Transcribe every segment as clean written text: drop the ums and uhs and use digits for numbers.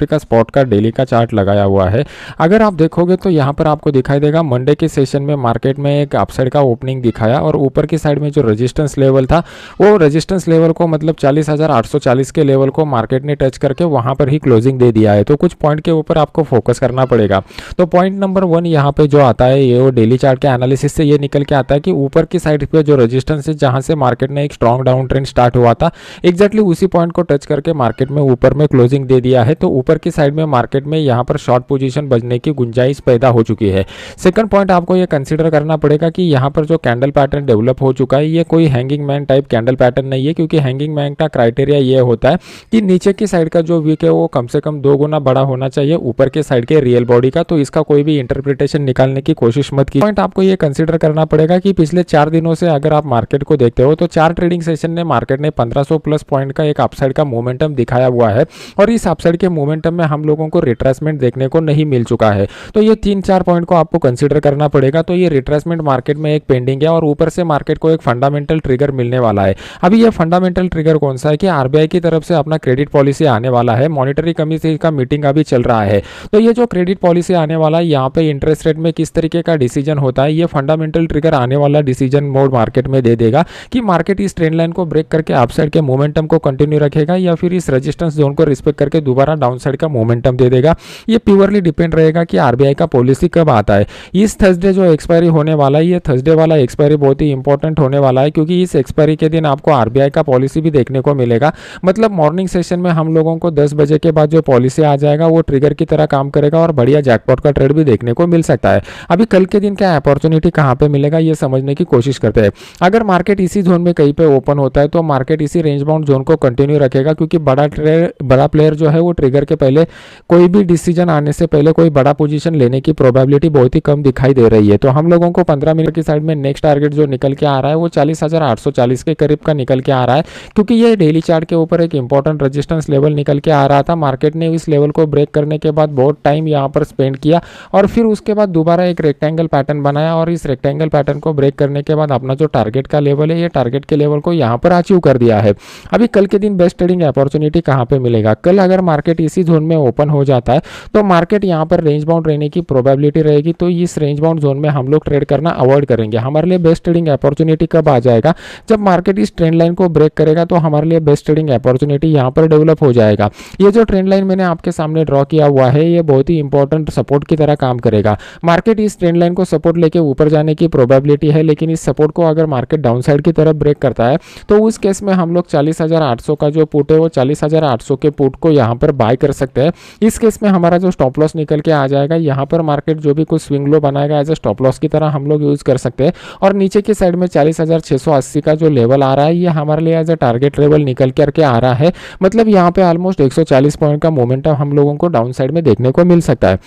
Nifty का spot का daily का चार्ट लगाया हुआ है। अगर आप देखोगे तो यहाँ पर आपको दिखाई देगा मंडे के सेशन में मार्केट में एक अपसाइड का ओपनिंग दिखाया और ऊपर की साइड में जो रेजिस्टेंस लेवल था वो रेजिस्टेंस लेवल को मतलब 40,840 के लेवल को मार्केट ने टच करके वहां पर ही क्लोजिंग दे दिया है। तो कुछ पॉइंट के ऊपर आपको फोकस करना पड़ेगा। तो पॉइंट नंबर 1 यहाँ पे जो आता है ये वो डेली चार्ट के एनालिसिस से ये निकल के आता है कि ऊपर की साइड पे जो रेजिस्टेंस है जहां से मार्केट ने एक स्ट्रॉन्ग डाउन ट्रेंड स्टार्ट हुआ था एग्जैक्टली उसी पॉइंट को टच करके मार्केट में ऊपर में क्लोजिंग दे दिया है। तो ऊपर की साइड में मार्केट में यहाँ पर शॉर्ट पोजीशन बचने की गुंजाइश पैदा हो चुकी है। सेकंड पॉइंट आपको ये कंसीडर करना पड़ेगा कि यहाँ पर जो कैंडल पैटर्न डेवलप हो चुका है ये कोई hanging man type candle pattern नहीं है, क्योंकि हैंगिंग मैन का क्राइटेरिया ये होता है कि नीचे की साइड का जो वीक है वो कम से कम 2 गुना बड़ा होना चाहिए ऊपर के साइड के रियल बॉडी का। तो इसका कोई भी इंटरप्रिटेशन निकालने की कोशिश मत कीजिए। पॉइंट आपको ये कंसीडर करना पड़ेगा कि पिछले 4 दिनों से अगर आप मार्केट को देखते हो तो 4 ट्रेडिंग सेशन ने मार्केट ने 1500 प्लस पॉइंट का एक अपसाइड का मोमेंटम दिखाया हुआ है और इस अपसाइड के मोमेंटम में हम लोगों को रिट्रेसमेंट देखने को नहीं मिल चुका है। तो ये 3-4 पॉइंट को आपको कंसीडर करना पड़ेगा। तो ये रिट्रेसमेंट मार्केट में एक पेंडिंग है और ऊपर से मार्केट को एक फंडामेंटल ट्रिगर मिलने वाला है। अभी ये फंडामेंटल ट्रिगर कौन सा है कि आरबीआई की तरफ से अपना क्रेडिट पॉलिसी आने वाला है, मॉनिटरी कमिटी का मीटिंग अभी चल रहा है। तो ये जो क्रेडिट पॉलिसी आने वाला है यहाँ पे इंटरेस्ट रेट में किस तरीके का डिसीजन होता है, ये फंडामेंटल ट्रिगर आने वाला डिसीजन मोड मार्केट में दे देगा कि मार्केट इस ट्रेंड लाइन को ब्रेक करके अपसाइड के मोमेंटम को कंटिन्यू रखेगा या फिर इस रेजिस्टेंस जोन को रिस्पेक्ट करके दोबारा डाउनसाइड का मोमेंटम दे देगा। ये प्योरली डिपेंड रहेगा कि आरबीआई का पॉलिसी कब आता है। इस थर्सडे जो एक्सपायरी होने वाला है, ये थर्सडे वाला एक्सपायरी बहुत ही इंपॉर्टेंट होने वाला है, क्योंकि इस एक्सपायरी के दिन आपको आरबीआई का पॉलिसी भी देखने को मिलेगा। मतलब मॉर्निंग सेशन में हम लोगों को 10 बजे के बाद जो पॉलिसी आ जाएगा वो ट्रिगर की तरह काम करेगा और बढ़िया जैकपॉट का ट्रेड भी देखने को मिल सकता है। अभी कल के दिन क्या अपॉर्चुनिटी कहां पे मिलेगा ये समझने की कोशिश करते हैं। अगर मार्केट इसी जोन में कहीं पे ओपन होता है तो मार्केट इसी रेंज बाउंड जोन को कंटिन्यू रखेगा, क्योंकि बड़ा प्लेयर जो है वो ट्रिगर के पहले कोई भी डिसीजन आने से पहले कोई बड़ा पोजीशन लेने की प्रोबेबिलिटी बहुत ही कम दिखाई दे रही है। तो हम लोगों को 15 मिनट की साइड में नेक्स्ट टारगेट जो निकल के आ रहा है वो 40,840 के करीब का निकल के आ रहा है, क्योंकि ये डेली चार्ट के ऊपर एक इंपॉर्टेंट रेजिस्टेंस लेवल निकल के आ रहा था। मार्केट ने इस लेवल को ब्रेक करने के बाद बहुत टाइम यहाँ पर स्पेंड किया और फिर उसके बाद दोबारा एक रेक्टेंगल पैटर्न बनाया और इस रेक्टेंगल पैटर्न को ब्रेक करने के बाद अपना जो टारगेट का लेवल है ये टारगेट के लेवल को यहाँ पर अचीव कर दिया है। अभी कल के दिन बेस्ट ट्रेडिंग अपॉर्चुनिटी कहाँ पे मिलेगा? कल अगर मार्केट इसी जोन में ओपन हो जाता है तो मार्केट यहाँ पर रेंज बाउंड रहने की प्रोबेबिलिटी रहेगी। तो इस रेंज बाउंड जोन में हम लोग ट्रेड करना अवॉइड करेंगे। हमारे लिए बेस्ट ट्रेडिंग अपॉर्चुनिटी कब आ जाएगा? जब मार्केट इस ट्रेंड लाइन को ब्रेक करेगा तो हमारे लिए बेस्ट ट्रेडिंग अपॉर्चुनिटी यहाँ पर डेवलप हो जाएगा। ये जो ट्रेंड लाइन मैंने आपके सामने ड्रॉ किया हुआ है ये बहुत ही इंपॉर्टेंट सपोर्ट की तरह काम करेगा। मार्केट इस ट्रेंड लाइन को सपोर्ट लेके ऊपर जाने की प्रोबेबिलिटी है, लेकिन इस सपोर्ट को अगर मार्केट डाउन साइड की तरफ ब्रेक करता है तो उस केस में हम लोग 40,800 का जो पुट है वो 40,800 के पुट को यहाँ पर बाय कर सकते हैं। इस केस में हमारा जो स्टॉप लॉस निकल के आ जाएगा, यहाँ पर मार्केट जो भी कुछ स्विंग लो बनाएगा एज ए स्टॉप लॉस की तरह हम लोग यूज कर सकते हैं। और नीचे की साइड में 40,680 का जो लेवल आ रहा है ये हमारे लिए एज ए टारगेट लेवल निकल करके आ रहा है। मतलब यहाँ पे ऑलमोस्ट 140 पॉइंट का मोमेंटम हम लोगों को डाउन साइड में देखने को मिल सकता है।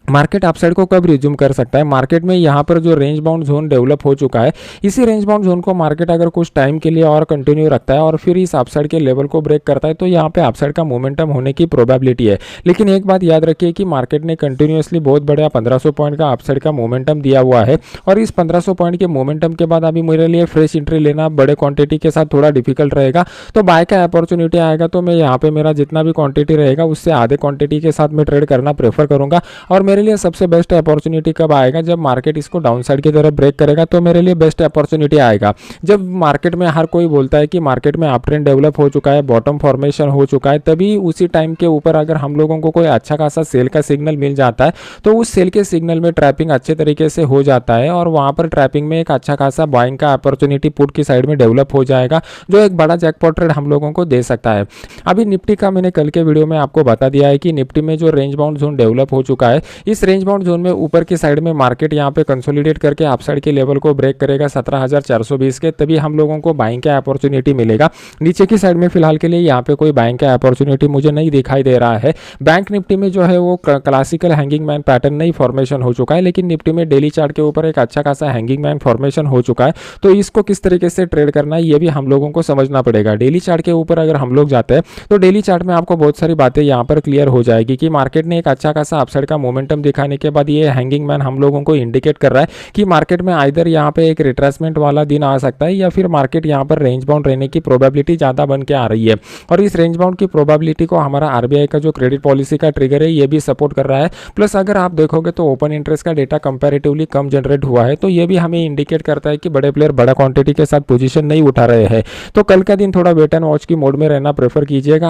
मार्केट अपसाइड को कब रिज्यूम कर सकता है? मार्केट में यहाँ पर जो रेंज बाउंड जोन डेवलप हो चुका है इसी रेंज बाउंड जोन को मार्केट अगर कुछ टाइम के लिए और कंटिन्यू रखता है और फिर इस अपसाइड के लेवल को ब्रेक करता है तो यहाँ पे अपसाइड का मोमेंटम होने की प्रोबेबिलिटी है। लेकिन एक बात याद रखिए कि मार्केट ने कंटिन्यूअसली बहुत बड़ा 1500 पॉइंट का अपसाइड का मोमेंटम दिया हुआ है और इस 1500 पॉइंट के मोमेंटम के बाद अभी मेरे लिए फ्रेश एंट्री लेना बड़े क्वांटिटी के साथ थोड़ा डिफिकल्ट रहेगा। तो बाय का अपॉर्चुनिटी आएगा तो मैं यहाँ पे मेरा जितना भी क्वांटिटी रहेगा उससे आधे क्वांटिटी के साथ मैं ट्रेड करना प्रेफर करूंगा। और मेरे लिए सबसे बेस्ट अपॉर्चुनिटी कब आएगा? जब मार्केट इसको डाउन साइड की तरफ ब्रेक करेगा तो मेरे लिए बेस्ट अपॉर्चुनिटी आएगा। जब मार्केट में हर कोई बोलता है कि मार्केट में अप ट्रेंड डेवलप हो चुका है, बॉटम फॉर्मेशन हो चुका है, तभी उसी टाइम के ऊपर अगर हम लोगों को कोई अच्छा खासा सेल का सिग्नल मिल जाता है तो उस सेल के सिग्नल में ट्रैपिंग अच्छे तरीके से हो जाता है और वहां पर ट्रैपिंग में एक अच्छा खासा बाइंग का अपॉर्चुनिटी पुट की साइड में डेवलप हो जाएगा, जो एक बड़ा जैकपॉट ट्रेड हम लोगों को दे सकता है। अभी निफ्टी का मैंने कल के वीडियो में आपको बता दिया है कि निफ्टी में जो रेंज बाउंड जोन डेवलप हो चुका है, इस रेंज बाउंड जोन में ऊपर की साइड में मार्केट यहाँ पे कंसोलिडेट करके अपसाइड के लेवल को ब्रेक करेगा 17,420 के, तभी हम लोगों को बाइंग का अपॉर्चुनिटी मिलेगा। नीचे की साइड में फिलहाल के लिए यहाँ पे कोई बाइंग का अपॉर्चुनिटी मुझे नहीं दिखाई दे रहा है। बैंक निफ्टी में जो है वो क्लासिकल हैंगिंग मैन पैटर्न नहीं फॉर्मेशन हो चुका है, लेकिन निफ्टी में डेली चार्ट के ऊपर एक अच्छा खासा हैंगिंग मैन फॉर्मेशन हो चुका है। तो इसको किस तरीके से ट्रेड करना है ये भी हम लोगों को समझना पड़ेगा। डेली चार्ट के ऊपर अगर हम लोग जाते हैं तो डेली चार्ट में आपको बहुत सारी बातें यहाँ पर क्लियर हो जाएगी कि मार्केट ने एक अच्छा खासा अपसाइड का मोमेंटम मोमेंटम दिखाने के बाद ये हैंगिंग मैन हम लोगों को इंडिकेट कर रहा है कि मार्केट में आइदर यहाँ पे एक रिट्रेसमेंट वाला दिन आ सकता है या फिर मार्केट यहाँ पर रेंज बाउंड रहने की प्रोबेबिलिटी ज़्यादा बन के आ रही है। और इस रेंज बाउंड की प्रोबेबिलिटी को हमारा आरबीआई का जो क्रेडिट पॉलिसी का ट्रिगर है ये भी सपोर्ट कर रहा है। प्लस अगर आप देखोगे तो ओपन इंटरेस्ट का डेटा कंपैरेटिवली कम जनरेट हुआ है, तो ये भी हमें इंडिकेट करता है कि बड़े प्लेयर बड़ा क्वांटिटी के साथ पोजीशन नहीं उठा रहे हैं। तो कल का दिन थोड़ा वेट एंड वॉच की मोड में रहना प्रेफर कीजिएगा।